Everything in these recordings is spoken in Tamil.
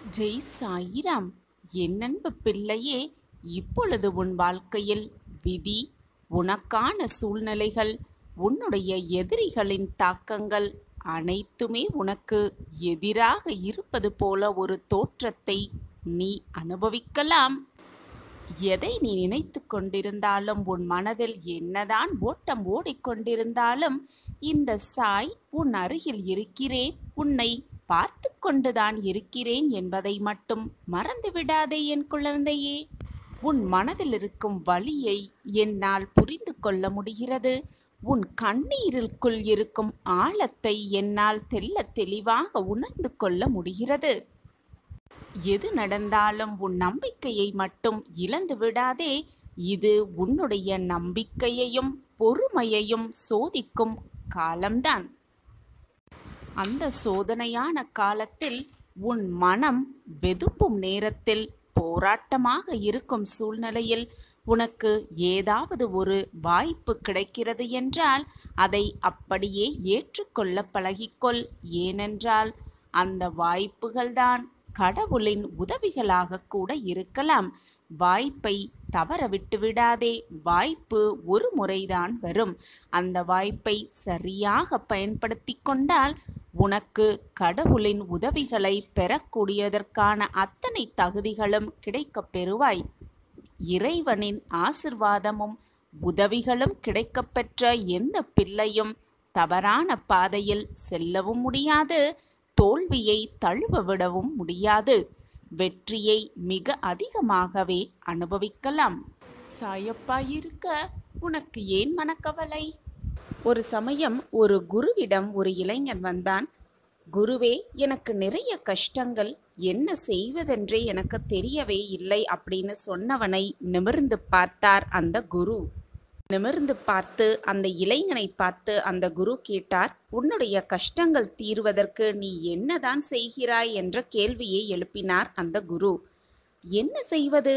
ஜெய் சாயிராம். என் அன்பு பிள்ளையே, இப்பொழுது உன் வாழ்க்கையில் விதி, உனக்கான சூழ்நிலைகள், உன்னுடைய எதிரிகளின் தாக்கங்கள் அனைத்துமே உனக்கு எதிராக இருப்பது போல ஒரு தோற்றத்தை நீ அனுபவிக்கலாம். எதை நீ நினைத்து கொண்டிருந்தாலும், உன் மனதில் என்னதான் ஓட்டம் ஓடிக்கொண்டிருந்தாலும், இந்த சாய் உன் அருகில் இருக்கிறேன், உன்னை பார்த்து கொண்டுதான் இருக்கிறேன் என்பதை மட்டும் மறந்துவிடாதே என் குழந்தையே. உன் மனதில் இருக்கும் வலியை என்னால் புரிந்து கொள்ள முடிகிறது. உன் கண்ணீருக்குள் இருக்கும் ஆழத்தை என்னால் தெள்ளத் தெளிவாக உணர்ந்து கொள்ள முடிகிறது. எது நடந்தாலும் உன் நம்பிக்கையை மட்டும் இழந்து விடாதே. இது உன்னுடைய நம்பிக்கையையும் பொறுமையையும் சோதிக்கும் காலம்தான். அந்த சோதனையான காலத்தில் உன் மனம் வெதும்பும் நேரத்தில், போராட்டமாக இருக்கும் சூழ்நிலையில் உனக்கு ஏதாவது ஒரு வாய்ப்பு கிடைக்கிறது என்றால் அதை அப்படியே ஏற்றுக்கொள்ள பழகிக்கொள். ஏனென்றால் அந்த வாய்ப்புகள்தான் கடவுளின் உதவிகளாக கூட இருக்கலாம். வாய்ப்பை தவற விட்டு விடாதே. வாய்ப்பு ஒரு முறைதான் வரும். அந்த வாய்ப்பை சரியாக பயன்படுத்தி கொண்டால் உனக்கு கடவுளின் உதவிகளை பெறக்கூடியதற்கான அத்தனை தகுதிகளும் கிடைக்கப் பெறுவாய். இறைவனின் ஆசிர்வாதமும் உதவிகளும் கிடைக்கப்பெற்ற எந்த பிள்ளையும் தவறான பாதையில் செல்லவும் முடியாது, தோல்வியை தழுவ விடவும் முடியாது. வெற்றியை மிக அதிகமாகவே அனுபவிக்கலாம். சாயப்பா இருக்க உனக்கு ஏன் மனக்கவலை? ஒரு சமயம் ஒரு குருவிடம் ஒரு இளைஞன் வந்தான். குருவே, எனக்கு நிறைய கஷ்டங்கள், என்ன செய்வதென்றே எனக்கு தெரியவே இல்லை அப்படின்னு சொன்னவனை நிமிர்ந்து பார்த்தார் அந்த குரு. நிமிர்ந்து பார்த்து அந்த இளைஞனை பார்த்து அந்த குரு கேட்டார், உன்னுடைய கஷ்டங்கள் தீர்வதற்கு நீ என்னதான் செய்கிறாய் என்ற கேள்வியை எழுப்பினார் அந்த குரு. என்ன செய்வது?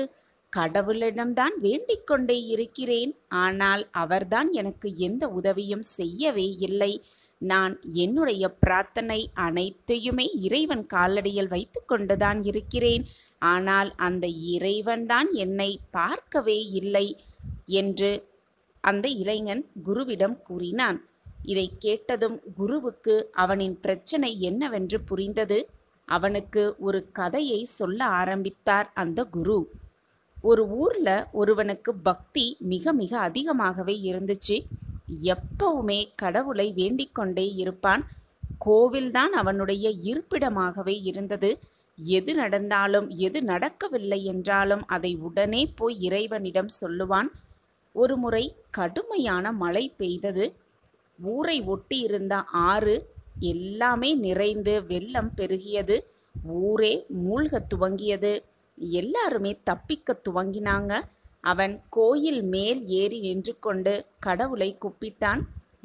கடவுளிடம்தான் வேண்டிக் கொண்டே இருக்கிறேன். ஆனால் அவர்தான் எனக்கு எந்த உதவியும் செய்யவே இல்லை. நான் என்னுடைய பிரார்த்தனை அனைத்தையுமே இறைவன் காலடியில் வைத்து கொண்டுதான் இருக்கிறேன். ஆனால் அந்த இறைவன்தான் என்னை பார்க்கவே இல்லை என்று அந்த இளைஞன் குருவிடம் கூறினான். இதை கேட்டதும் குருவுக்கு அவனின் பிரச்சனை என்னவென்று புரிந்தது. அவனுக்கு ஒரு கதையை சொல்ல ஆரம்பித்தார் அந்த குரு. ஒரு ஊர்ல ஒருவனுக்கு பக்தி மிக மிக அதிகமாகவே இருந்துச்சு. எப்பவுமே கடவுளை வேண்டிக் கொண்டே இருப்பான். கோவில்தான் அவனுடைய இருப்பிடமாகவே இருந்தது. எது நடந்தாலும், எது நடக்கவில்லை என்றாலும் அதை உடனே போய் இறைவனிடம் சொல்லுவான். ஒரு முறை கடுமையான மழை பெய்தது. ஊரை ஒட்டி இருந்த ஆறு எல்லாமே நிறைந்து வெள்ளம் பெருகியது. ஊரே மூழ்க துவங்கியது. எல்லாருமே தப்பிக்க துவங்கினாங்க. அவன் கோயில் மேல் ஏறி நின்று கொண்டு கடவுளை கூப்பிட்டான்.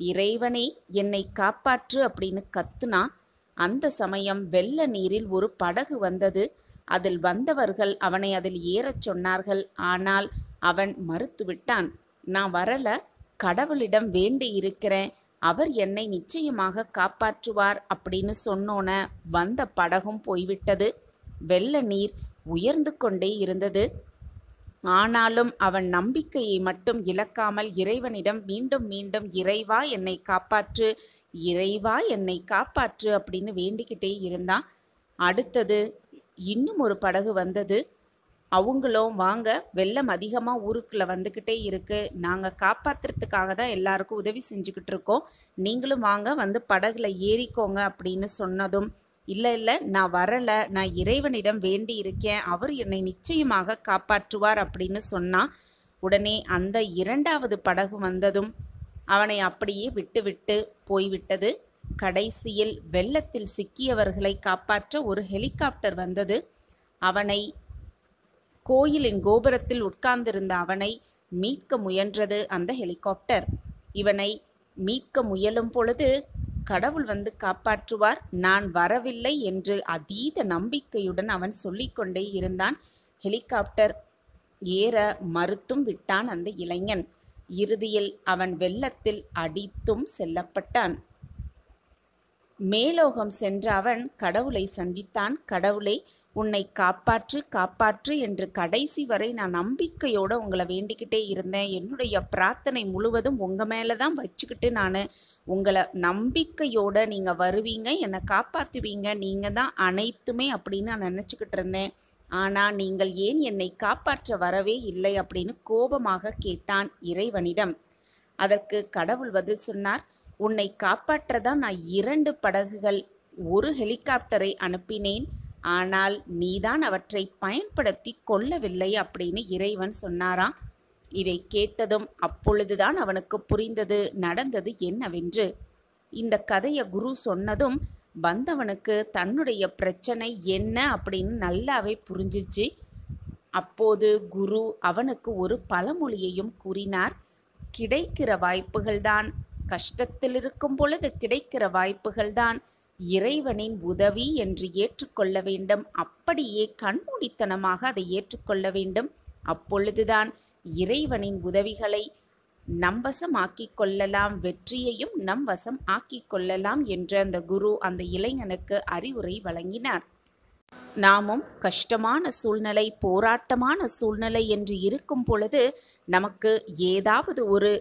இறைவனே, என்னை காப்பாற்று அப்படின்னு கத்துனான். அந்த சமயம் வெள்ள நீரில் ஒரு படகு வந்தது. அதில் வந்தவர்கள் அவனை அதில் ஏறச் சொன்னார்கள். ஆனால் அவன் மறுத்துவிட்டான். நான் வரல, கடவுளிடம் வேண்டி இருக்கிறேன், அவர் என்னை நிச்சயமாக காப்பாற்றுவார் அப்படின்னு சொன்னோன வந்த படகும் போய்விட்டது. வெள்ள நீர் உயர்ந்து கொண்டே இருந்தது. ஆனாலும் அவன் நம்பிக்கையை மட்டும் இழக்காமல் இறைவனிடம் மீண்டும் மீண்டும் இறைவா என்னை காப்பாற்று, இறைவா என்னை காப்பாற்று அப்படின்னு வேண்டிக்கிட்டே இருந்தான். அடுத்தது இன்னும் ஒரு படகு வந்தது. அவங்களும், வாங்க, வெள்ளம் அதிகமாக ஊருக்குள்ளே வந்துக்கிட்டே இருக்குது, நாங்கள் காப்பாற்றுறதுக்காக தான் எல்லாருக்கும் உதவி செஞ்சுக்கிட்டு இருக்கோம், நீங்களும் வாங்க, வந்து படகுல ஏறிக்கோங்க அப்படின்னு சொன்னதும், இல்லை, நான் வரலை, நான் இறைவனிடம் வேண்டி இருக்கேன், அவர் என்னை நிச்சயமாக காப்பாற்றுவார் அப்படின்னு சொன்னான். உடனே அந்த இரண்டாவது படகு வந்ததும் அவனை அப்படியே விட்டுவிட்டு போய்விட்டது. கடைசியில் வெள்ளத்தில் சிக்கியவர்களை காப்பாற்ற ஒரு ஹெலிகாப்டர் வந்தது. அவனை, கோயிலின் கோபுரத்தில் உட்கார்ந்திருந்த அவனை மீட்க முயன்றது அந்த ஹெலிகாப்டர். இவனை மீட்க முயலும் பொழுது கடவுள் வந்து காப்பாற்றுவார், நான் வரவில்லை என்று அதீத நம்பிக்கையுடன் அவன் சொல்லிக்கொண்டே இருந்தான். ஹெலிகாப்டர் ஏற மறுத்தும் விட்டான் அந்த இளைஞன். இறுதியில் அவன் வெள்ளத்தில் அடித்தும் செல்லப்பட்டான். மேலோகம் சென்ற அவன் கடவுளை சந்தித்தான். கடவுளே, உன்னை காப்பாற்று காப்பாற்று என்று கடைசி வரை நான் நம்பிக்கையோடு உங்களை வேண்டிக்கிட்டே இருந்தேன். என்னுடைய பிரார்த்தனை முழுவதும் உங்கள் மேலே தான் வச்சுக்கிட்டு நான் உங்களை நம்பிக்கையோடு நீங்கள் வருவீங்க, என்னை காப்பாற்றுவீங்க, நீங்கள் தான் அனைத்துமே அப்படின்னு நான் நினச்சிக்கிட்டு இருந்தேன். ஆனால் நீங்கள் ஏன் என்னை காப்பாற்ற வரவே இல்லை அப்படின்னு கோபமாக கேட்டான் இறைவனிடம். அதற்கு கடவுள் பதில் சொன்னார், உன்னை காப்பாற்றதான் நான் 2 படகுகள், 1 ஹெலிகாப்டரை அனுப்பினேன். ஆனால் நீதான் அவற்றை பயன்படுத்தி கொள்ளவில்லை அப்படின்னு இறைவன் சொன்னாராம். இதை கேட்டதும் அப்பொழுதுதான் அவனுக்கு புரிந்தது நடந்தது என்னவென்று. இந்த கதையை குரு சொன்னதும் வந்தவனுக்கு தன்னுடைய பிரச்சனை என்ன அப்படின்னு நல்லாவே புரிஞ்சிச்சு. அப்போது குரு அவனுக்கு ஒரு பழமொழியையும் கூறினார். கிடைக்கிற வாய்ப்புகள்தான், கஷ்டத்தில் இருக்கும் பொழுது கிடைக்கிற வாய்ப்புகள்தான் இறைவனின் உதவி என்று ஏற்றுக்கொள்ள வேண்டும். அப்படியே கண்மூடித்தனமாக அதை ஏற்றுக்கொள்ள வேண்டும். அப்பொழுதுதான் இறைவனின் உதவிகளை நம்வசம் ஆக்கிக் கொள்ளலாம், வெற்றியையும் நம்வசம் ஆக்கிக் கொள்ளலாம் என்று அந்த குரு அந்த இளைஞனுக்கு அறிவுரை வழங்கினார். நாமும் கஷ்டமான சூழ்நிலை, போராட்டமான சூழ்நிலை என்று இருக்கும் பொழுது நமக்கு ஏதாவது ஒரு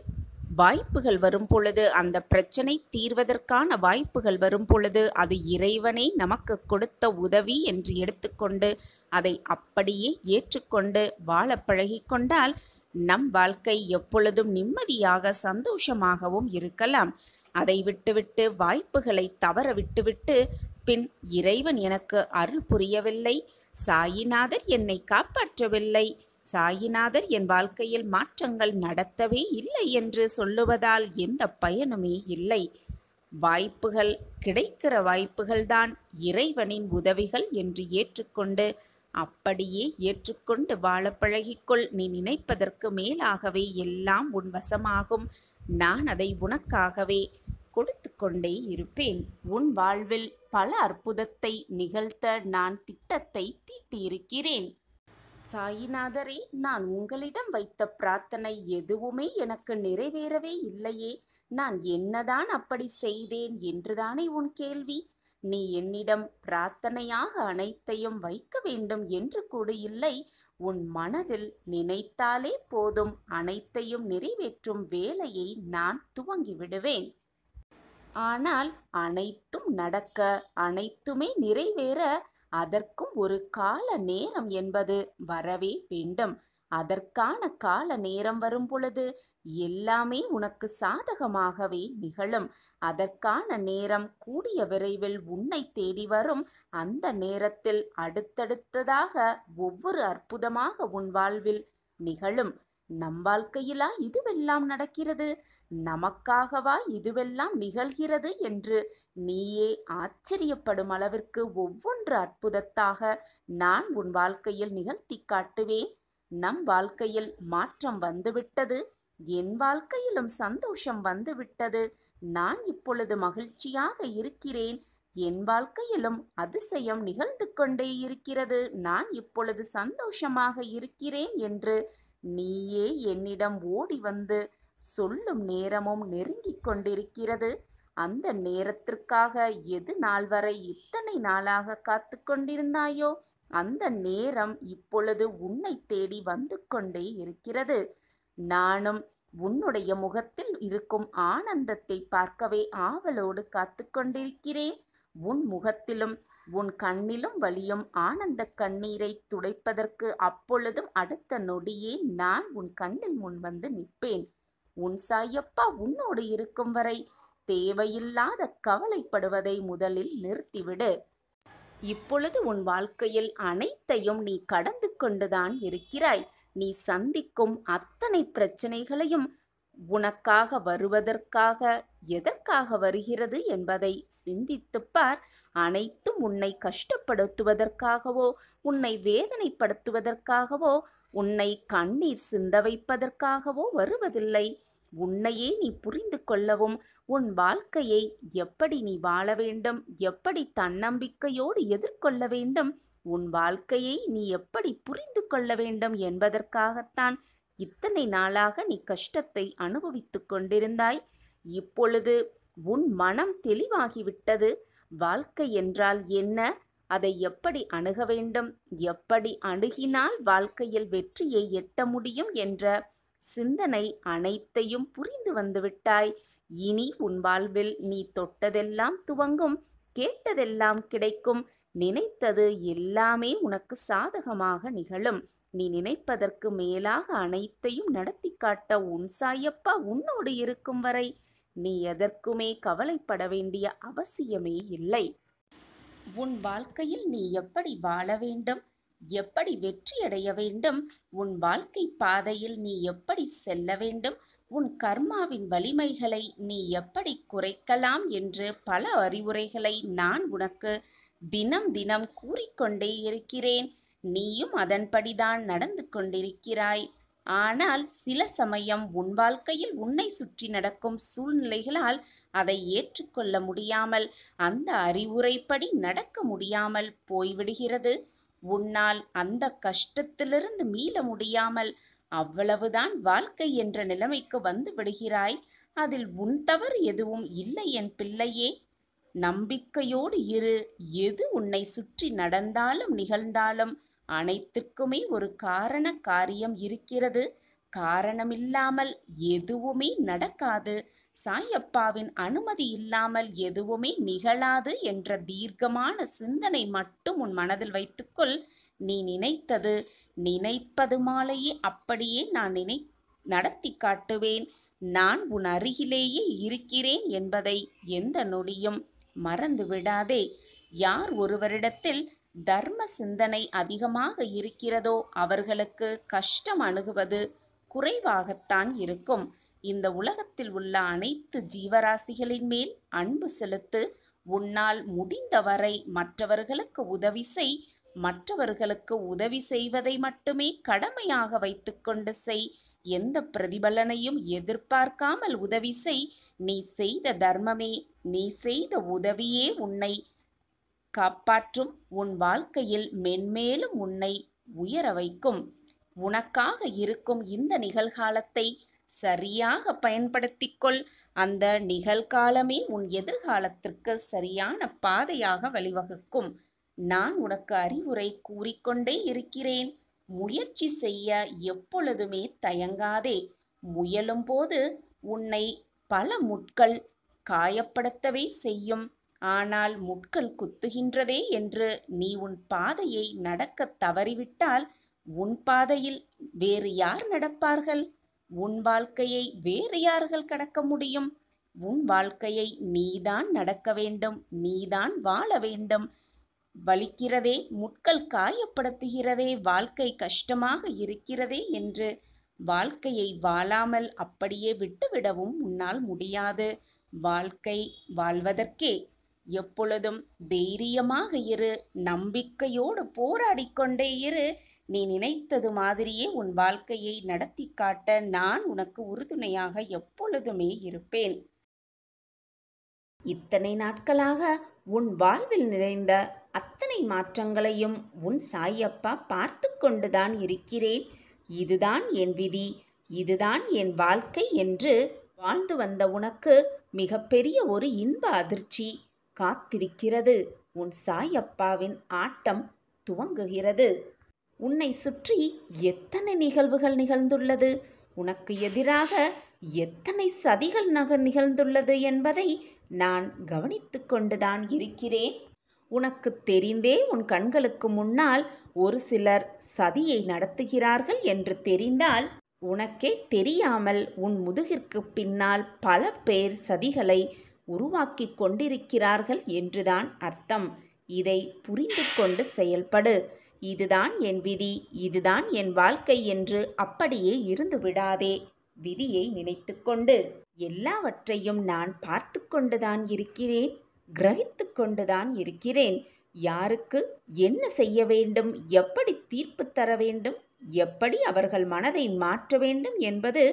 வாய்ப்புகள் வரும் பொழுது, அந்த பிரச்சனை தீர்வதற்கான வாய்ப்புகள் வரும் பொழுது அது இறைவனை நமக்கு கொடுத்த உதவி என்று எடுத்துக்கொண்டு அதை அப்படியே ஏற்றுக்கொண்டு வாழ பழகிக்கொண்டால் நம் வாழ்க்கை எப்பொழுதும் நிம்மதியாக சந்தோஷமாகவும் இருக்கலாம். அதை விட்டுவிட்டு வாய்ப்புகளை தவற விட்டுவிட்டு பின் இறைவன் எனக்கு அருள் புரியவில்லை, சாயிநாதர் என்னை காப்பாற்றவில்லை, சாயிநாதர் என் வாழ்க்கையில் மாற்றங்கள் நடத்தவே இல்லை என்று சொல்லுவதால் எந்த பயனுமே இல்லை. வாய்ப்புகள், கிடைக்கிற வாய்ப்புகள்தான் இறைவனின் உதவிகள் என்று ஏற்றுக்கொண்டு அப்படியே ஏற்றுக்கொண்டு வாழ பழகிக்கொள். நீ நினைப்பதற்கு மேலாகவே எல்லாம் உன் வசமாகும். நான் அதை உனக்காகவே கொடுத்து கொண்டே இருப்பேன். உன் வாழ்வில் பல அற்புதத்தை நிகழ்த்த நான் திட்டத்தை தீட்டியிருக்கிறேன். சாயிநாதரே, நான் உங்களிடம் வைத்த பிரார்த்தனை எதுவுமே எனக்கு நிறைவேறவே இல்லையே, நான் என்னதான் அப்படி செய்தேன் என்றுதானே உன் கேள்வி? நீ என்னிடம் பிரார்த்தனையாக அனைத்தையும் வைக்க வேண்டும் என்று கூட இல்லை. உன் மனதில் நினைத்தாலே போதும், அனைத்தையும் நிறைவேற்றும் வேலையை நான் துவங்கிவிடுவேன். ஆனால் அனைத்தும் நடக்க, அனைத்துமே நிறைவேற அதற்கும் ஒரு கால நேரம் என்பது வரவே வேண்டும். அதற்கான கால நேரம் வரும் பொழுது எல்லாமே உனக்கு சாதகமாகவே நிகழும். அதற்கான நேரம் கூடிய விரைவில் உன்னை தேடி வரும். அந்த நேரத்தில் அடுத்தடுத்ததாக ஒவ்வொரு அற்புதமாக உன் வாழ்வில் நிகழும். நம் வாழ்க்கையிலா இதுவெல்லாம் நடக்கிறது, நமக்காகவா இதுவெல்லாம் நிகழ்கிறது என்று நீயே ஆச்சரியப்படும் அளவிற்கு ஒவ்வொன்று அற்புதத்தாக நான் உன் வாழ்க்கையில் நிகழ்த்தி காட்டுவேன். நம் வாழ்க்கையில் மாற்றம் வந்துவிட்டது, என் வாழ்க்கையிலும் சந்தோஷம் வந்துவிட்டது. நான் இப்பொழுது மகிழ்ச்சியாக இருக்கிறேன், என் வாழ்க்கையிலும் அதிசயம் நிகழ்ந்து கொண்டே இருக்கிறது, நான் இப்பொழுது சந்தோஷமாக இருக்கிறேன் என்று நீயே என்னிடம் ஓடி வந்து சொல்லும் நேரமும் நெருங்கிக் கொண்டிருக்கிறது. அந்த நேரத்திற்காக எது நாள் வரை இத்தனை நாளாக காத்து கொண்டிருந்தாயோ அந்த நேரம் இப்பொழுது உன்னை தேடி வந்து கொண்டே இருக்கிறது. நானும் உன்னுடைய முகத்தில் இருக்கும் ஆனந்தத்தை பார்க்கவே ஆவலோடு காத்து கொண்டிருக்கிறேன். உன் முகத்திலும் உன் கண்ணிலும் வழியும் ஆனந்த கண்ணீரை துடைப்பதற்கு அப்பொழுதும் அடுத்த நொடியே நான் உன் கண்ணில் முன் வந்து நிற்பேன். உன் சாயப்பா உன்னோடு இருக்கும் வரை தேவையில்லாத கவலைப்படுவதை முதலில் நிறுத்திவிடு. இப்பொழுது உன் வாழ்க்கையில் அனைத்தையும் நீ கடந்து கொண்டுதான் இருக்கிறாய். நீ சந்திக்கும் அத்தனை பிரச்சனைகளையும் உனக்காக வருவதற்காக, எதற்காக வருகிறது என்பதை சிந்தித்துப் பார். அனைத்தும் உன்னை கஷ்டப்படுத்துவதற்காகவோ, உன்னை வேதனைப்படுத்துவதற்காகவோ, உன்னை கண்ணீர் சிந்த வைப்பதற்காகவோ வருவதில்லை. உன்னையே நீ புரிந்து கொள்ளவும், உன் வாழ்க்கையை எப்படி நீ வாழ வேண்டும், எப்படி தன்னம்பிக்கையோடு எதிர்கொள்ள வேண்டும், உன் வாழ்க்கையை நீ எப்படி புரிந்து கொள்ள வேண்டும் என்பதற்காகத்தான் இத்தனை நாளாக நீ கஷ்டத்தை அனுபவித்து கொண்டிருந்தாய். இப்பொழுது உன் மனம் தெளிவாகிவிட்டது. வாழ்க்கை என்றால் என்ன, அதை எப்படி அணுக வேண்டும், எப்படி அணுகினால் வாழ்க்கையில் வெற்றியை எட்ட முடியும் என்ற சிந்தனை அனைத்தையும் புரிந்து வந்துவிட்டாய். இனி உன் வாழ்வில் நீ தொட்டதெல்லாம் துவங்கும், கேட்டதெல்லாம் கிடைக்கும், நினைத்தது எல்லாமே உனக்கு சாதகமாக நிகழும். நீ நினைப்பதற்கு மேலாக அனைத்தையும் நடத்தி காட்ட உன் சாயப்பா உன்னோடு இருக்கும் வரை நீ எதற்குமே கவலைப்பட வேண்டிய அவசியமே இல்லை. உன் வாழ்க்கையில் நீ எப்படி வாழ வேண்டும், எப்படி வெற்றியடைய வேண்டும், உன் வாழ்க்கை பாதையில் நீ எப்படி செல்ல வேண்டும், உன் கர்மாவின் வலிமைகளை நீ எப்படி குறைக்கலாம் என்று பல அறிவுரைகளை நான் உனக்கு தினம் தினம் கூறிக்கொண்டே இருக்கிறேன். நீயும் அதன்படிதான் நடந்து கொண்டிருக்கிறாய். ஆனால் சில சமயம் உன் வாழ்க்கையில் உன்னை சுற்றி நடக்கும் சூழ்நிலைகளால் அதை ஏற்றுக்கொள்ள முடியாமல், அந்த அறிவுரைப்படி நடக்க முடியாமல் போய்விடுகிறது. உன்னால் அந்த கஷ்டத்திலிருந்து மீள முடியாமல் அவ்வளவுதான் வாழ்க்கை என்ற நிலைமைக்கு வந்து விடுகிறாய். அதில் உன் தவறு எதுவும் இல்லை என் பிள்ளையே. நம்பிக்கையோடு இரு. எது உன்னை சுற்றி நடந்தாலும் நிகழ்ந்தாலும் அனைத்துக்குமே ஒரு காரண காரியம் இருக்கிறது. காரணமில்லாமல் எதுவுமே நடக்காது. சாயப்பாவின் அனுமதி இல்லாமல் எதுவுமே நிகழாது என்ற தீர்க்கமான சிந்தனை மட்டும் உன் மனதில் வைத்துக்கொள். நீ நினைத்தது நினைப்பது மாலையே அப்படியே நான் நடத்தி காட்டுவேன். நான் உன் அருகிலேயே இருக்கிறேன் என்பதை எந்த நொடியும் மறந்து விடாதே. யார் ஒருவரிடத்தில் தர்ம சிந்தனை அதிகமாக இருக்கிறதோ அவர்களுக்கு கஷ்டம் அணுகுவது குறைவாகத்தான் இருக்கும். இந்த உலகத்தில் உள்ள அனைத்து ஜீவராசிகளின் மேல் அன்பு செலுத்து. உன்னால் முடிந்தவரை மற்றவர்களுக்கு உதவி செய். மற்றவர்களுக்கு உதவி செய்வதை மட்டுமே கடமையாக வைத்துக்கொண்டு செய். எந்த பிரதிபலனையும் எதிர்பார்க்காமல் உதவி செய். நீ செய்த தர்மமே, நீ செய்த உதவியே உன்னை காப்பாற்றும். உன் வாழ்க்கையில் மென்மேலும் உன்னை உயர வைக்கும். உனக்காக இருக்கும் இந்த நிகழ்காலத்தை சரியாக பயன்படுத்திக்கொள். அந்த நிகழ்காலமே உன் எதிர்காலத்திற்கு சரியான பாதையாக வழிவகுக்கும். நான் உனக்கு அறிவுரை கூறிக்கொண்டே இருக்கிறேன். முயற்சி செய்ய எப்பொழுதுமே தயங்காதே. முயலும் போது உன்னை பல முட்கள் காயப்படுத்தவே செய்யும். ஆனால் முட்கள் குத்துகின்றதே என்று நீ உன் பாதையை நடக்க தவறிவிட்டால் உன் பாதையில் வேறு யார் நடப்பார்கள்? உன் வாழ்க்கையை வேறு யார்கள் கடக்க முடியும்? உன் வாழ்க்கையை நீதான் நடக்க வேண்டும், நீதான் வாழ வேண்டும். வலிக்கிறதே, முட்கள் காயப்படுத்துகிறதே, வாழ்க்கை கஷ்டமாக இருக்கிறதே என்று வாழ்க்கையை வாழாமல் அப்படியே விட்டுவிடவும் உன்னால் முடியாது. வாழ்க்கை வாழ்வதற்கே எப்பொழுதும் தைரியமாக இரு. நம்பிக்கையோடு போராடிக்கொண்டே இரு. நீ நினைத்தது மாதிரியே உன் வாழ்க்கையை நடத்தி காட்ட நான் உனக்கு உறுதுணையாக எப்பொழுதுமே இருப்பேன். இத்தனை நாட்களாக உன் வாழ்வில் நிறைந்த அத்தனை மாற்றங்களையும் உன் சாயப்பா பார்த்து கொண்டுதான் இருக்கிறேன். இதுதான் என் விதி, இதுதான் என் வாழ்க்கை என்று வாழ்ந்து வந்த உனக்கு மிகப்பெரிய ஒரு இன்ப அதிர்ச்சி காத்திருக்கிறது. உன் சாயப்பாவின் ஆட்டம் துவங்குகிறது. உன்னை சுற்றி எத்தனை நிகழ்வுகள் நிகழ்ந்துள்ளது, உனக்கு எதிராக எத்தனை சதிகள் நிகழ்ந்துள்ளது என்பதை நான் கவனித்து கொண்டுதான் இருக்கிறேன். உனக்கு தெரிந்தே உன் கண்களுக்கு முன்னால் ஒரு சிலர் சதியை நடத்துகிறார்கள் என்று தெரிந்தால், உனக்கே தெரியாமல் உன் முதுகிற்கு பின்னால் பல பேர் சதிகளை உருவாக்கி கொண்டிருக்கிறார்கள் என்றுதான் அர்த்தம். இதை புரிந்து கொண்டு செயல்படு. இதுதான் என் விதி, இதுதான் என் வாழ்க்கை என்று அப்படியே இருந்து விடாதே. விதியை நினைத்து கொண்டு எல்லாவற்றையும் நான் பார்த்து கொண்டுதான் இருக்கிறேன், கிரகித்து கொண்டுதான் இருக்கிறேன். யாருக்கு என்ன செய்ய வேண்டும், எப்படி தீர்ப்பு தர வேண்டும், எப்படி அவர்கள் மனதை மாற்ற வேண்டும் என்பது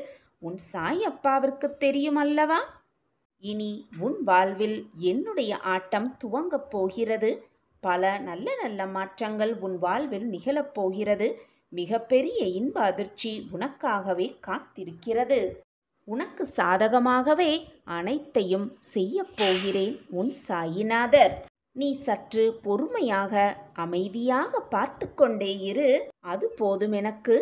உன் சாயப்பாவிற்கு தெரியும் அல்லவா? இனி உன் வாழ்வில் என்னுடைய ஆட்டம் துவங்கப் போகிறது. பல நல்ல நல்ல மாற்றங்கள் உன் வாழ்வில் நிகழப்போகிறது. மிகப்பெரிய இன்ப அதிர்ச்சி உனக்காகவே காத்திருக்கிறது. உனக்கு சாதகமாகவே அனைத்தையும் செய்ய போகிறேன் உன் சாயிநாதர். நீ சற்று பொறுமையாக அமைதியாக பார்த்து கொண்டே இரு, அது போதும் எனக்கு.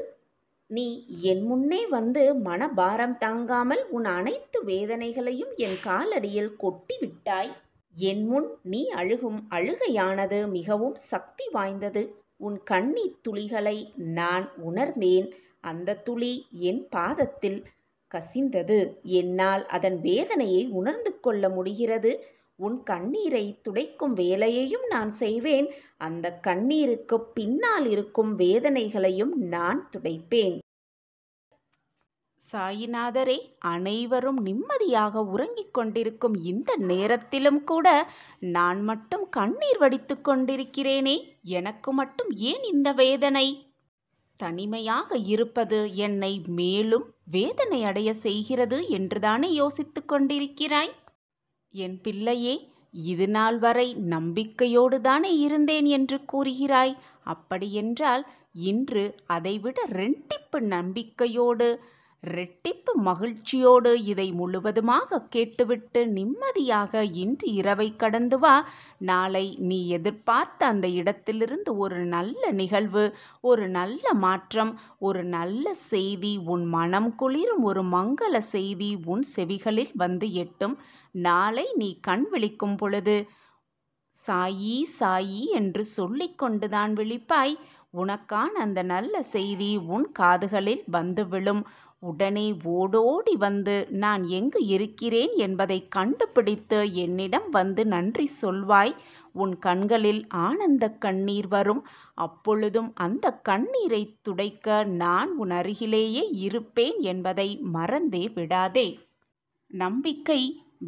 நீ என் முன்னே வந்து மனபாரம் தாங்காமல் உன் அனைத்து வேதனைகளையும் என் காலடியில் கொட்டி விட்டாய். என் முன் நீ அழுகும் அழுகையானது மிகவும் சக்தி வாய்ந்தது. உன் கண்ணீர் துளிகளை நான் உணர்ந்தேன். அந்த துளி என் பாதத்தில் கசிந்தது. என்னால் அதன் வேதனையை உணர்ந்து கொள்ள முடிகிறது. உன் கண்ணீரை துடைக்கும் வேலையையும் நான் செய்வேன். அந்த கண்ணீருக்கு பின்னால் இருக்கும் வேதனைகளையும் நான் துடைப்பேன். சாயிநாதரே, அனைவரும் நிம்மதியாக உறங்கிக் கொண்டிருக்கும் இந்த நேரத்திலும் கூட நான் மட்டும் கண்ணீர் வடித்து கொண்டிருக்கிறேனே, எனக்கு மட்டும் ஏன் இந்த வேதனை? தனிமையாக இருப்பது என்னை மேலும் வேதனை அடைய செய்கிறது என்றுதானே யோசித்துக் கொண்டிருக்கிறாய்? என் பிள்ளையே, இது நாள் வரை நம்பிக்கையோடு தானே இருந்தேன் என்று கூறுகிறாய். அப்படியென்றால் இன்று அதைவிட ரெட்டிப்பு நம்பிக்கையோடு ரெட்டிப்பு மகிழ்ச்சியோடு இதை முழுவதுமாக கேட்டுவிட்டு நிம்மதியாக இன்று இரவை கடந்து வா. நாளை நீ எதிர்பார்த்த அந்த இடத்திலிருந்து ஒரு நல்ல நிகழ்வு, ஒரு நல்ல மாற்றம், ஒரு நல்ல செய்தி, உன் மனம் குளிரும் ஒரு மங்கள செய்தி உன் செவிகளில் வந்து எட்டும். நாளை நீ கண் விழிக்கும் பொழுது சாயி சாயி என்று சொல்லிக் கொண்டுதான் விழிப்பாய். உனக்கான அந்த நல்ல செய்தி உன் காதுகளில் வந்து விழும். உடனே ஓடோடி வந்து நான் எங்கு இருக்கிறேன் என்பதை கண்டுபிடித்து என்னிடம் வந்து நன்றி சொல்வாய். உன் கண்களில் ஆனந்த கண்ணீர் வரும். அப்பொழுதும் அந்த கண்ணீரை துடைக்க நான் உன் அருகிலேயே இருப்பேன் என்பதை மறந்தே விடாதே. நம்பிக்கை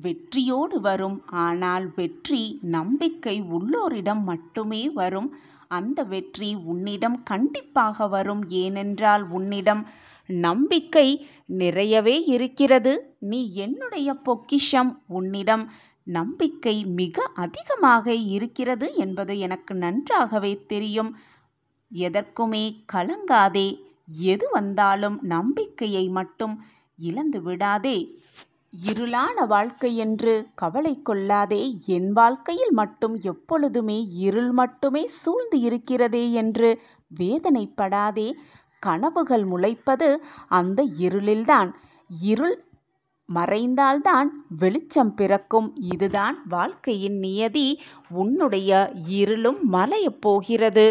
வெற்றியோடு வரும். ஆனால் வெற்றி நம்பிக்கை உள்ளோரிடம் மட்டுமே வரும். அந்த வெற்றி உன்னிடம் கண்டிப்பாக வரும். ஏனென்றால் உன்னிடம் நம்பிக்கை நிறையவே இருக்கிறது. நீ என்னுடைய பொக்கிஷம். உன்னிடம் நம்பிக்கை மிக அதிகமாக இருக்கிறது என்பது எனக்கு நன்றாகவே தெரியும். எதற்குமே கலங்காதே. எது வந்தாலும் நம்பிக்கையை மட்டும் இழந்து விடாதே. இருளான வாழ்க்கை என்று கவலை கொள்ளாதே. என் வாழ்க்கையில் மட்டும் எப்பொழுதுமே இருள் மட்டுமே சூழ்ந்து இருக்கிறதே என்று வேதனைப்படாதே. கனவுகள் முளைப்பது அந்த இருளில்தான். இருள் மறைந்தால்தான் வெளிச்சம் பிறக்கும். இதுதான் வாழ்க்கையின் நியதி. உன்னுடைய இருளும் மலையப் போகிறது.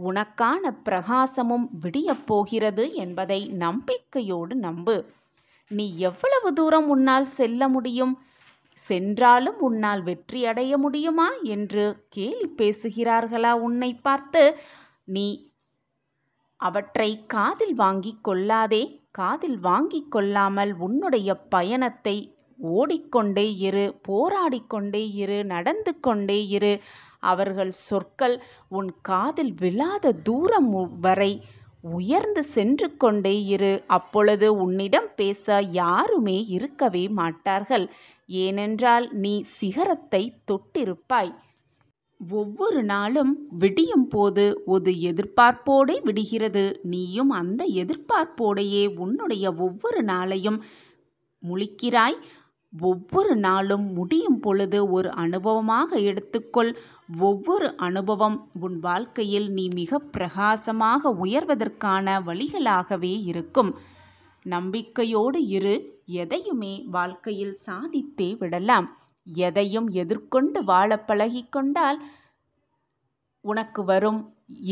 உனக்கான பிரகாசமும் விடியப் போகிறது என்பதை நம்பிக்கையோடு நம்பு. நீ எவ்வளவு தூரம் உன்னால் செல்ல முடியும்? சென்றாலும் உன்னால் வெற்றி அடைய முடியுமா என்று கேலி பேசுகிறார்களா உன்னை பார்த்து? நீ அவற்றை காதில் வாங்கிக் கொள்ளாதே. காதில் வாங்கிக் கொள்ளாமல் உன்னுடைய பயணத்தை ஓடிக்கொண்டே இரு, போராடிக்கொண்டே இரு, நடந்து கொண்டே இரு. அவர்கள் சொற்கள் உன் காதில் விழாத தூரம் வரை உயர்ந்து சென்று கொண்டே இரு. அப்பொழுது உன்னிடம் பேச யாருமே இருக்கவே மாட்டார்கள். ஏனென்றால் நீ சிகரத்தை தொட்டிருப்பாய். ஒவ்வொரு நாளும் விடியும் போது ஒரு எதிர்பார்ப்போடே விடுகிறது. நீயும் அந்த எதிர்பார்ப்போடையே உன்னுடைய ஒவ்வொரு நாளையும் முழிக்கிறாய். ஒவ்வொரு நாளும் முடியும் பொழுது ஒரு அனுபவமாக எடுத்துக்கொள். ஒவ்வொரு அனுபவம் உன் வாழ்க்கையில் நீ மிக பிரகாசமாக உயர்வதற்கான வழிகளாகவே இருக்கும். நம்பிக்கையோடு இரு. எதையுமே வாழ்க்கையில் சாதித்தே விடலாம். எதையும் எதிர்கொண்டு வாழ பழகிக்கொண்டால் உனக்கு வரும்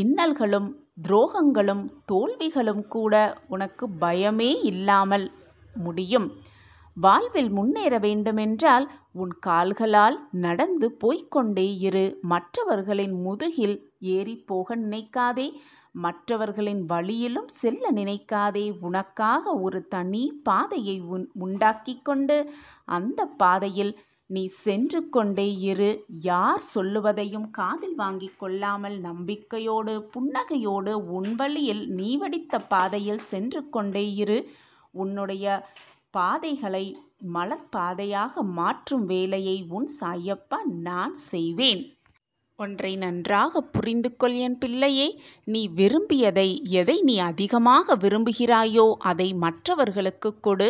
இன்னல்களும் துரோகங்களும் தோல்விகளும் கூட உனக்கு பயமே இல்லாமல் முடியும். வாழ்வில் முன்னேற வேண்டுமென்றால் உன் கால்களால் நடந்து போய்கொண்டே இரு. மற்றவர்களின் முதுகில் ஏறி போக நினைக்காதே. மற்றவர்களின் வழியிலும் செல்ல நினைக்காதே. உனக்காக ஒரு தனி பாதையை உண்டாக்கி கொண்டு அந்த பாதையில் நீ சென்று கொண்டே இரு. யார் சொல்லுவதையும் காதில் வாங்கிக் கொள்ளாமல் நம்பிக்கையோடு புன்னகையோடு உன் வழியில் நீ வடித்த பாதையில் சென்று கொண்டே இரு. உன்னுடைய பாதைகளை மலர்பாதையாக மாற்றும் வேலையை உன் சாயப்பா நான் செய்வேன். ஒன்றை நன்றாக புரிந்து கொள் என் பிள்ளையே. நீ விரும்பியதை, எதை நீ அதிகமாக விரும்புகிறாயோ அதை மற்றவர்களுக்கு கொடு.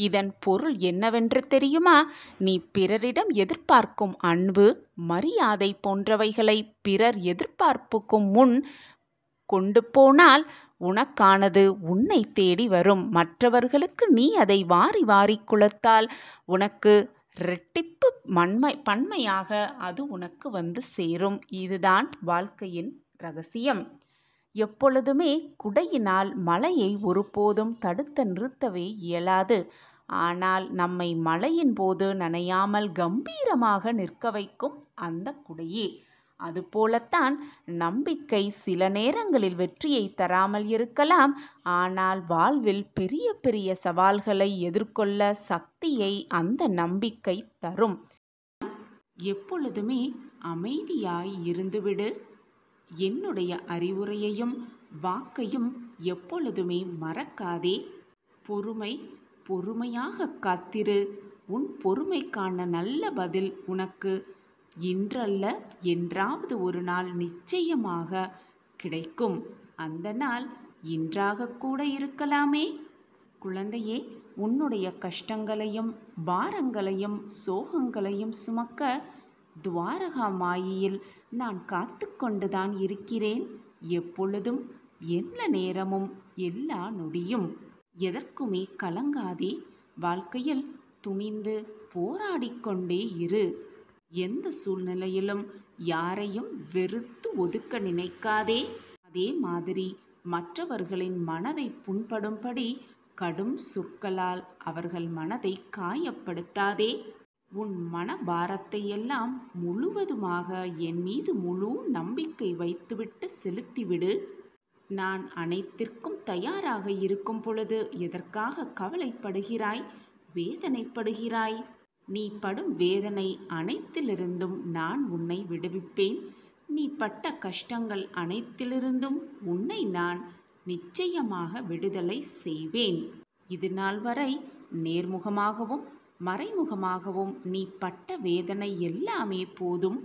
இதன் பொருள் என்னவென்று தெரியுமா? நீ பிறரிடம் எதிர்பார்க்கும் அன்பு, மரியாதை போன்றவைகளை பிறர் எதிர்பார்ப்புக்கும் முன் கொண்டு போனால் உனக்கானது உன்னை தேடி வரும். மற்றவர்களுக்கு நீ அதை வாரி வாரி குளத்தால் உனக்கு இரட்டிப்பு பன்மையாக அது உனக்கு வந்து சேரும். இதுதான் வாழ்க்கையின் ரகசியம். எப்பொழுதுமே குடையினால் மழையை ஒருபோதும் தடுத்து நிறுத்தவே இயலாது. ஆனால் நம்மை மழையின் போது நனையாமல் கம்பீரமாக நிற்க வைக்கும் அந்த குடையே. அதுபோலத்தான் நம்பிக்கை சில நேரங்களில் வெற்றியை தராமல் இருக்கலாம். ஆனால் வாழ்வில் பெரிய பெரிய சவால்களை எதிர்கொள்ள சக்தியை அந்த நம்பிக்கை தரும். எப்பொழுதுமே அமைதியாய் இருந்துவிடு. என்னுடைய அறிவுரையையும் வாக்கையும் எப்பொழுதுமே மறக்காதே. பொறுமையாக காத்திரு. உன் பொறுமைக்கான நல்ல பதில் உனக்கு இன்றல்ல என்றாவது ஒரு நாள் நிச்சயமாக கிடைக்கும். அந்த நாள் இன்றாக கூட இருக்கலாமே. குழந்தையே, உன்னுடைய கஷ்டங்களையும் பாரங்களையும் சோகங்களையும் சுமக்க துவாரகா மாயியில் நான் காத்து கொண்டுதான் இருக்கிறேன். எப்பொழுதும், எல்லா நேரமும், எல்லா நொடியும். எதற்குமே கலங்காதே. வாழ்க்கையில் துணிந்து போராடிக்கொண்டே இரு. எந்த சூழ்நிலையிலும் யாரையும் வெறுத்து ஒதுக்க நினைக்காதே. அதே மாதிரி மற்றவர்களின் மனதை புண்படும்படி கடும் சொற்களால் அவர்கள் மனதை காயப்படுத்தாதே. உன் மனபாரத்தை எல்லாம் முழுவதுமாக என் மீது முழு நம்பிக்கை வைத்துவிட்டு செலுத்திவிடு. நான் அனைத்திற்கும் தயாராக இருக்கும் பொழுது எதற்காக கவலைப்படுகிறாய், வேதனைப்படுகிறாய்? நீ படும் வேதனை அனைத்திலிருந்தும் நான் உன்னை விடுவிப்பேன். நீ பட்ட கஷ்டங்கள் அனைத்திலிருந்தும் உன்னை நான் நிச்சயமாக விடுதலை செய்வேன். இது நாள் வரை நேர்முகமாகவும் மறைமுகமாகவும் நீ பட்ட வேதனை எல்லாமே போதும்.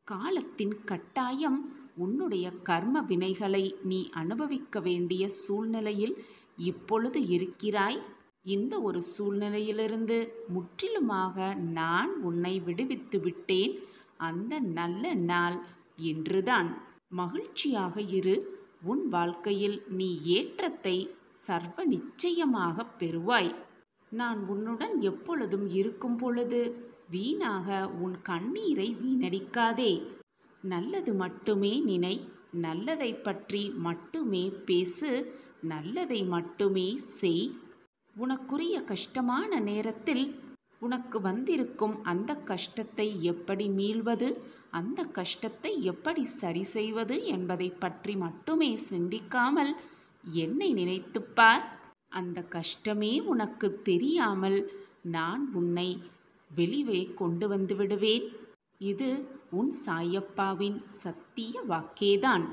காலத்தின் கட்டாயம் உன்னுடைய கர்ம வினைகளை நீ அனுபவிக்க வேண்டிய சூழ்நிலையில் இப்பொழுது இருக்கிறாய். இந்த ஒரு சூழ்நிலையிலிருந்து முற்றிலுமாக நான் உன்னை விடுவித்து விட்டேன். அந்த நல்ல நாள் இன்றுதான். மகிழ்ச்சியாக இரு. உன் வாழ்க்கையில் நீ ஏற்றத்தை சர்வ நிச்சயமாக பெறுவாய். நான் உன்னுடன் எப்பொழுதும் இருக்கும் பொழுது வீணாக உன் கண்ணீரை வீணடிக்காதே. நல்லது மட்டுமே நினை. நல்லதை பற்றி மட்டுமே பேசு. நல்லதை மட்டுமே செய். உனக்குரிய கஷ்டமான நேரத்தில் உனக்கு வந்திருக்கும் அந்த கஷ்டத்தை எப்படி மீள்வது, அந்த கஷ்டத்தை எப்படி சரி செய்வது என்பதை பற்றி மட்டுமே சிந்திக்காமல் என்னை நினைத்துப்பார். அந்த கஷ்டமே உனக்கு தெரியாமல் நான் உன்னை வெளியே கொண்டு வந்து விடுவேன். இது உன் சாயப்பாவின் சத்திய வாக்கேதான்.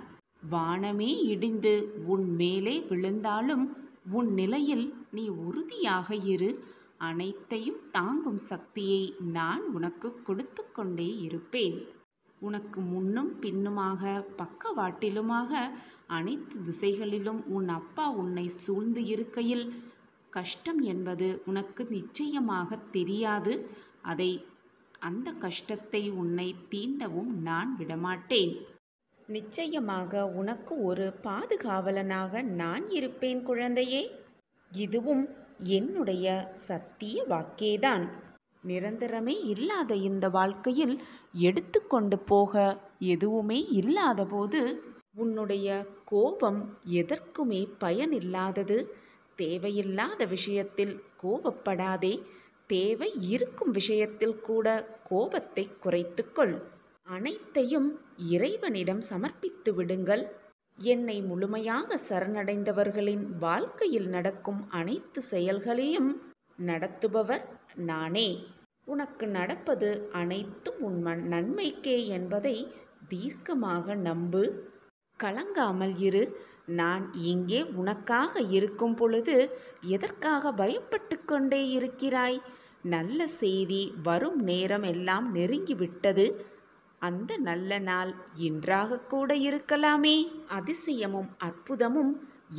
வானமே இடிந்து உன் மேலே விழுந்தாலும் உன் நிலையில் நீ உறுதியாக இரு. அனைத்தையும் தாங்கும் சக்தியை நான் உனக்கு கொடுத்து கொண்டே இருப்பேன். உனக்கு முன்னும் பின்னுமாக பக்கவாட்டிலுமாக அனைத்து திசைகளிலும் உன் அப்பா உன்னை சூழ்ந்து இருக்கையில் கஷ்டம் என்பது உனக்கு நிச்சயமாக தெரியாது. அந்த கஷ்டத்தை உன்னை தீண்டவும் நான் விடமாட்டேன். நிச்சயமாக உனக்கு ஒரு பாதுகாவலனாக நான் இருப்பேன் குழந்தையே. இதுவும் என்னுடைய சத்திய வாக்கேதான். நிரந்தரமே இல்லாத இந்த வாழ்க்கையில் எடுத்துக்கொண்டு போக எதுவுமே இல்லாத போது உன்னுடைய கோபம் எதற்குமே பயனில்லாதது. தேவையில்லாத விஷயத்தில் கோபப்படாதே. தேவை இருக்கும் விஷயத்தில் கூட கோபத்தை குறைத்துக்கொள். அனைத்தையும் இறைவனிடம் சமர்ப்பித்து விடுங்கள். என்னை முழுமையாக சரணடைந்தவர்களின் வாழ்க்கையில் நடக்கும் அனைத்து செயல்களையும் நடத்துபவர் நானே. உனக்கு நடப்பது அனைத்தும் உன் நன்மைக்கே என்பதை தீர்க்கமாக நம்பு. கலங்காமல் இரு. நான் இங்கே உனக்காக இருக்கும் பொழுது எதற்காக பயப்பட்டு கொண்டே இருக்கிறாய்? நல்ல செய்தி வரும் நேரம் எல்லாம் நெருங்கிவிட்டது. அந்த நல்ல நாள் இன்றாக கூட இருக்கலாமே. அதிசயமும் அற்புதமும்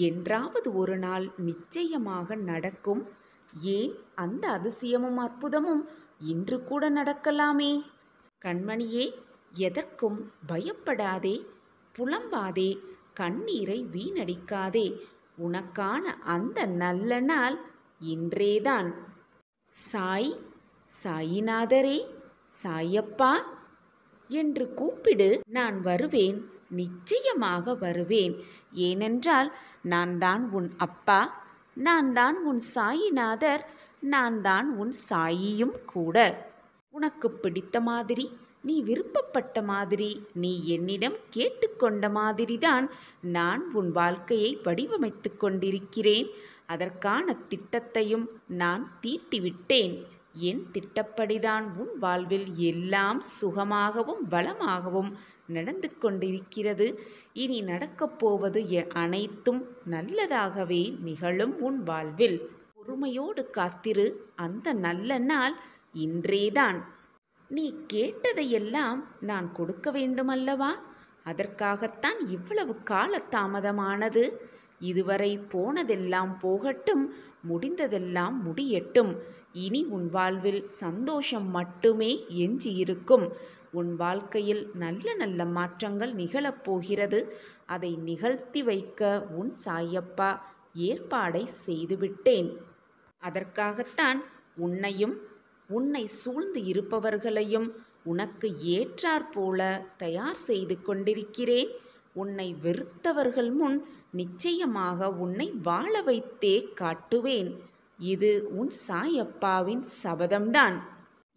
என்றாவது ஒரு நாள் நிச்சயமாக நடக்கும். ஏன் அந்த அதிசயமும் அற்புதமும் இன்று கூட நடக்கலாமே. கண்மணியே, எதற்கும் பயப்படாதே, புலம்பாதே, கண்ணீரை வீணடிக்காதே. உனக்கான அந்த நல்ல நாள் இன்றேதான். சாய், சாயிநாதரே, சாயப்பா என்று கூப்பிடு, நான் வருவேன், நிச்சயமாக வருவேன். ஏனென்றால் நான் தான் உன் அப்பா, நான் தான் உன் சாயிநாதர், நான் தான் உன் சாயியும் கூட. உனக்கு பிடித்த மாதிரி, நீ விருப்பப்பட்ட மாதிரி, நீ என்னிடம் கேட்டுக்கொண்ட மாதிரிதான் நான் உன் வாழ்க்கையை வடிவமைத்து கொண்டிருக்கிறேன். அதற்கான திட்டத்தையும் நான் தீட்டிவிட்டேன். என் திட்டப்படிதான் உன் வாழ்வில் எல்லாம் சுகமாகவும் வளமாகவும் நடந்து கொண்டிருக்கிறது. இனி நடக்கப் போவது அனைத்தும் நல்லதாகவே நிகழும் உன் வாழ்வில். பொறுமையோடு காத்திரு, அந்த நல்ல நாள் இன்றேதான். நீ கேட்டதையெல்லாம் நான் கொடுக்க வேண்டுமல்லவா? அதற்காகத்தான் இவ்வளவு கால தாமதமானது. இதுவரை போனதெல்லாம் போகட்டும், முடிந்ததெல்லாம் முடியட்டும். இனி உன் வாழ்வில் சந்தோஷம் மட்டுமே எஞ்சியிருக்கும். உன் வாழ்க்கையில் நல்ல நல்ல மாற்றங்கள் நிகழப்போகிறது. அதை நிகழ்த்தி வைக்க உன் சாயப்பா ஏற்பாடை செய்துவிட்டேன். அதற்காகத்தான் உன்னையும் உன்னை சூழ்ந்து இருப்பவர்களையும் உனக்கு ஏற்றாற்போல தயார் செய்து கொண்டிருக்கிறேன். உன்னை வெறுத்தவர்கள் முன் நிச்சயமாக உன்னை வாழ வைத்தே காட்டுவேன். இது உன் சாயப்பாவின் சபதம்தான்.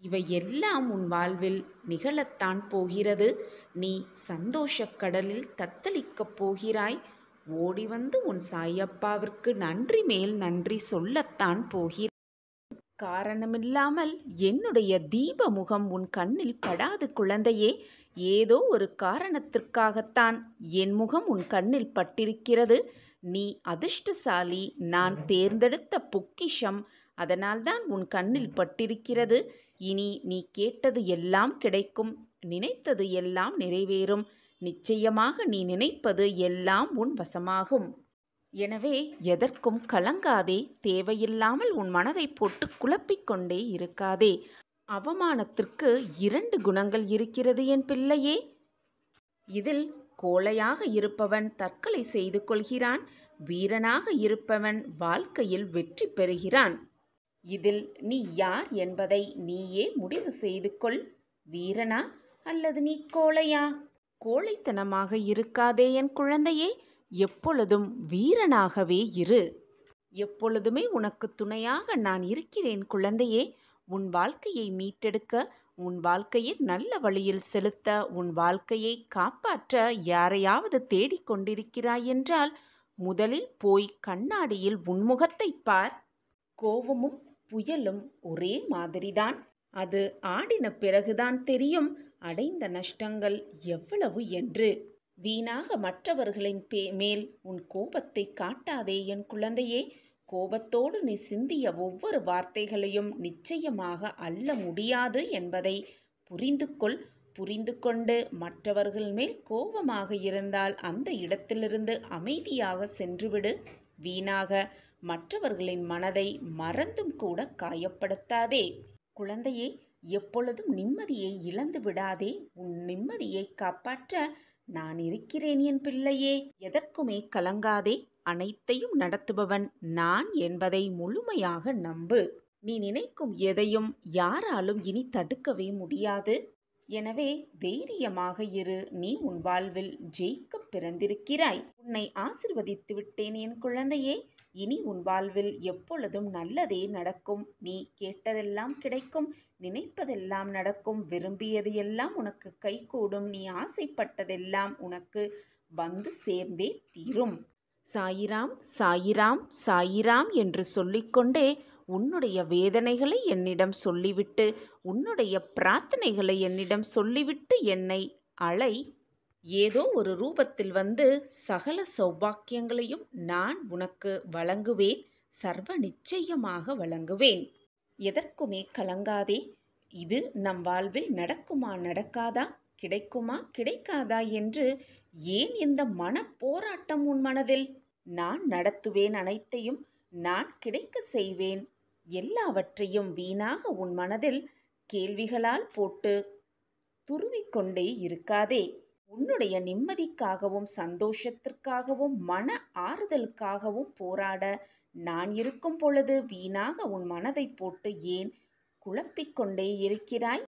இவையெல்லாம் உன் வாழ்வில் நிகழத்தான் போகிறது. நீ சந்தோஷக் கடலில் தத்தளிக்கப் போகிறாய். ஓடி வந்து உன் சாயப்பாவிற்கு நன்றி மேல் நன்றி சொல்லத்தான் போகிறாய். காரணமில்லாமல் என்னுடைய தீப முகம் உன் கண்ணில் படாது குழந்தையே. ஏதோ ஒரு காரணத்திற்காகத்தான் என் முகம் உன் கண்ணில் பட்டிருக்கிறது. நீ அதிர்ஷ்டசாலி, நான் தேர்ந்தெடுத்த பொக்கிஷம். அதனால்தான் உன் கண்ணில் பட்டிருக்கிறது. இனி நீ கேட்டது எல்லாம் கிடைக்கும், நினைத்தது எல்லாம் நிறைவேறும். நிச்சயமாக நீ நினைப்பது எல்லாம் உன் வசமாகும். எனவே எதற்கும் கலங்காதே. தேவையில்லாமல் உன் மனதை போட்டு குழப்பிக்கொண்டே இருக்காதே. அவமானத்திற்கு 2 குணங்கள் இருக்கிறது என் பிள்ளையே. இதில் கோழையாக இருப்பவன் தற்கொலை செய்து கொள்கிறான். வீரனாக இருப்பவன் வாழ்க்கையில் வெற்றி பெறுகிறான். இதில் நீ யார் என்பதை நீயே முடிவு செய்து கொள். வீரனா அல்லது நீ கோழையா? கோழைத்தனமாக இருக்காதே என் குழந்தையே. எப்பொழுதும் வீரனாகவே இரு. எப்பொழுதுமே உனக்கு துணையாக நான் இருக்கிறேன் குழந்தையே. உன் வாழ்க்கையை மீட்டெடுக்க, உன் வாழ்க்கையை நல்ல வழியில் செலுத்த, உன் வாழ்க்கையை காப்பாற்ற யாரையாவது தேடிக்கொண்டிருக்கிறாய் என்றால் முதலில் போய் கண்ணாடியில் உன் முகத்தை பார். கோபமும் புயலும் ஒரே மாதிரிதான். அது ஆடின பிறகுதான் தெரியும் அடைந்த நஷ்டங்கள் எவ்வளவு என்று. வீணாக மற்றவர்களின் மேல் உன் கோபத்தை காட்டாதே என் குழந்தையே. கோபத்தோடு நீ சிந்திய ஒவ்வொரு வார்த்தைகளையும் நிச்சயமாக அள்ள முடியாது என்பதை புரிந்து கொள். புரிந்து கொண்டு மற்றவர்கள் மேல் கோபமாக இருந்தால் அந்த இடத்திலிருந்து அமைதியாக சென்றுவிடு. வீணாக மற்றவர்களின் மனதை மறந்தும் கூட காயப்படுத்தாதே. குழந்தையே, எப்பொழுதும் நிம்மதியை இழந்து விடாதே. உன் நிம்மதியை காப்பாற்ற நான் இருக்கிறேன் என் பிள்ளையே. எதற்குமே கலங்காதே. அனைத்தையும் நடத்துபவன் நான் என்பதை முழுமையாக நம்பு. நீ நினைக்கும் எதையும் யாராலும் இனி தடுக்கவே முடியாது. எனவே தைரியமாக இரு. நீ உன் வாழ்வில் ஜெயிக்க பிறந்திருக்கிறாய். உன்னை ஆசிர்வதித்து விட்டேன் என் குழந்தையே. இனி உன் வாழ்வில் எப்பொழுதும் நல்லதே நடக்கும். நீ கேட்டதெல்லாம் கிடைக்கும், நினைப்பதெல்லாம் நடக்கும், விரும்பியது எல்லாம் உனக்கு கைகூடும். நீ ஆசைப்பட்டதெல்லாம் உனக்கு வந்து சேர்ந்தே தீரும். சாயிராம், சாயிராம், சாயிராம் என்று சொல்லிக்கொண்டே உன்னுடைய வேதனைகளை என்னிடம் சொல்லிவிட்டு, உன்னுடைய பிரார்த்தனைகளை என்னிடம் சொல்லிவிட்டு என்னை அழை. ஏதோ ஒரு ரூபத்தில் வந்து சகல சௌபாக்கியங்களையும் நான் உனக்கு வழங்குவேன். சர்வ நிச்சயமாக வழங்குவேன். எதற்குமே கலங்காதே. இது நம் வாழ்வில் நடக்குமா நடக்காதா, கிடைக்குமா கிடைக்காதா என்று ஏன் இந்த மனப்போராட்டம் உன் மனதில்? நான் நடத்துவேன், அனைத்தையும் நான் கிடைக்க செய்வேன். எல்லாவற்றையும் வீணாக உன் மனதில் கேள்விகளால் போட்டு துருவிக்கொண்டே இருக்காதே. உன்னுடைய நிம்மதிக்காகவும் சந்தோஷத்திற்காகவும் மன ஆறுதலுக்காகவும் போராட நான் இருக்கும் பொழுது வீணாக உன் மனதை போட்டு ஏன் குழப்பிக் கொண்டே இருக்கிறாய்?